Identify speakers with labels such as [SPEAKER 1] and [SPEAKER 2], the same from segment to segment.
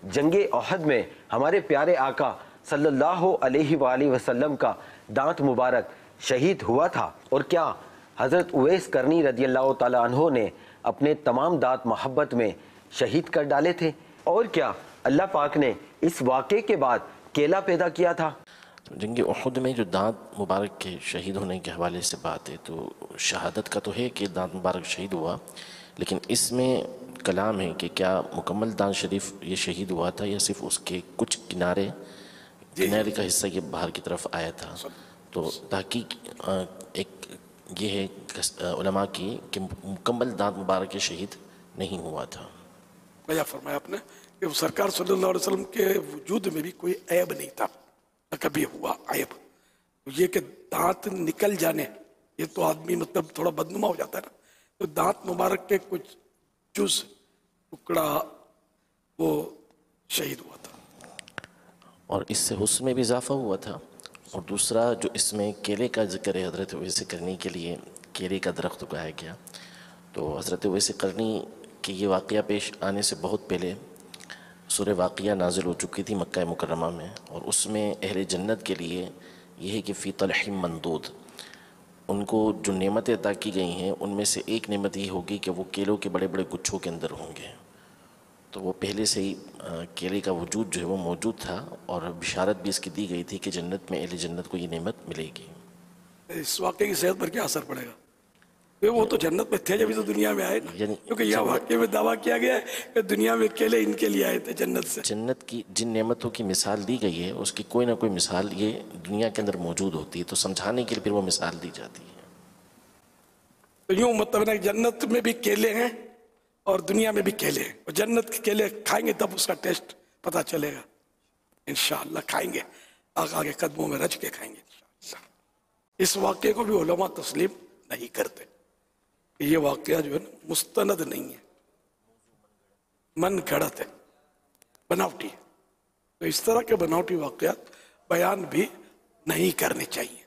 [SPEAKER 1] جنگ احد میں ہمارے پیارے آقا صلی اللہ علیہ وآلہ وسلم کا دانت مبارک شہید ہوا تھا؟ اور کیا حضرت اویس کرنی رضی اللہ تعالیٰ عنہ نے اپنے تمام دانت محبت میں شہید کر ڈالے تھے؟ اور کیا اللہ پاک نے اس واقعے کے بعد کیلا پیدا کیا تھا؟
[SPEAKER 2] جنگ احد میں جو دانت مبارک کے شہید ہونے کے حوالے سے بات ہے، تو شہادت کا تو ہے کہ دانت مبارک شہید ہوا، لیکن اس میں کلام ہے کہ کیا مکمل دانت شریف یہ شہید ہوا تھا یا صرف اس کے کچھ کنارے کا حصہ یہ باہر کی طرف آیا تھا۔ تو تحقیق ایک یہ ہے علماء کی کہ مکمل دانت مبارک شہید نہیں ہوا تھا۔
[SPEAKER 3] بیان فرمایا آپ نے کہ سرکار صلی اللہ علیہ وسلم کے وجود میں بھی کوئی عیب نہیں تھا، نہ کبھی ہوا عیب۔ یہ کہ دانت نکل جانے، یہ تو آدمی مطلب تھوڑا بدنما ہو جاتا ہے نا، تو دانت مبارک کے کچھ جز ٹکڑا وہ شہید ہوا تھا،
[SPEAKER 2] اور اس سے حسن میں بھی اضافہ ہوا تھا۔ اور دوسرا جو اس میں کیلے کا ذکر ہے، حضرت اویس کرنی کے لیے کیلے کا درخت اگایا گیا۔ تو حضرت اویس کرنی کہ یہ واقعہ پیش آنے سے بہت پہلے سورہ واقعہ نازل ہو چکی تھی مکہ مکرمہ میں، اور اس میں اہل جنت کے لیے یہ ہے کہ فی طلح مندود، ان کو جو نعمتیں عطا کی گئی ہیں ان میں سے ایک نعمت یہ ہوگی کہ وہ کیلوں کے بڑے بڑے گچھوں کے اندر ہوں گے۔ تو وہ پہلے سے ہی کیلے کا وجود جو ہے وہ موجود تھا، اور بشارت بھی اس کی دی گئی تھی کہ جنت میں اہل جنت کو یہ نعمت ملے گی۔
[SPEAKER 3] اس واقعے کی صحت پر کیا اثر پڑے گا؟ وہ تو جنت میں تھے جبھی تو دنیا میں آئے نا، کیونکہ یہ واقعے میں دعویٰ کیا گیا ہے کہ دنیا میں کیلے ان کے لیے آئے تھے جنت سے۔
[SPEAKER 2] جنت کی جن نعمتوں کی مثال دی گئی ہے اس کی کوئی نہ کوئی مثال یہ دنیا کے اندر موجود ہوتی ہے، تو سمجھانے کے لیے پھر وہ مثال دی جاتی ہے۔
[SPEAKER 3] تو یوں مطلب ہے کہ جنت میں بھی کیلے ہیں اور دنیا میں بھی کیلے ہیں، اور جنت کے کیلے کھائیں گے تب اس کا ٹیسٹ پتہ چلے گا، انشاءاللہ کھائیں گے، آقا کے قدموں میں رچ کے کھائیں گے انشاءاللہ۔ اس واقعے کو بھی علماء تسلیم نہیں کرتے، یہ واقعہ جو ہے نا مستند نہیں ہے، من گھڑت ہے، بناوٹی ہے۔ تو اس طرح کے بناوٹی واقعات بیان بھی نہیں کرنے چاہیے۔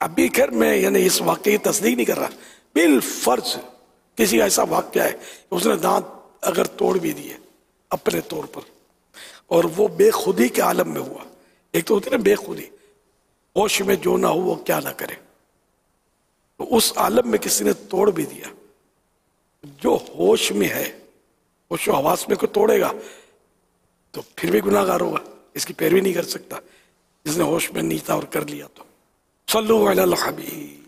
[SPEAKER 3] ابھی خیر میں یعنی اس واقعے کی تصدیق نہیں کر رہا، بالفرض کسی ایسا واقعہ ہے کہ اس نے دانت اگر توڑ بھی دیے اپنے طور پر، اور وہ بے خودی کے عالم میں ہوا، ایک تو ہوتی ہے نا بے خودی، ہوش میں جو نہ ہو وہ کیا نہ کرے، تو اس عالم میں کسی نے توڑ بھی دیا، جو ہوش میں ہے ہوش و حواس میں کوئی توڑے گا تو پھر بھی گناہ گار ہوگا، اس کی پیروی نہیں کر سکتا، جس نے ہوش میں نہیں تھا اور کر لیا۔ تو صلو علی الحبیب۔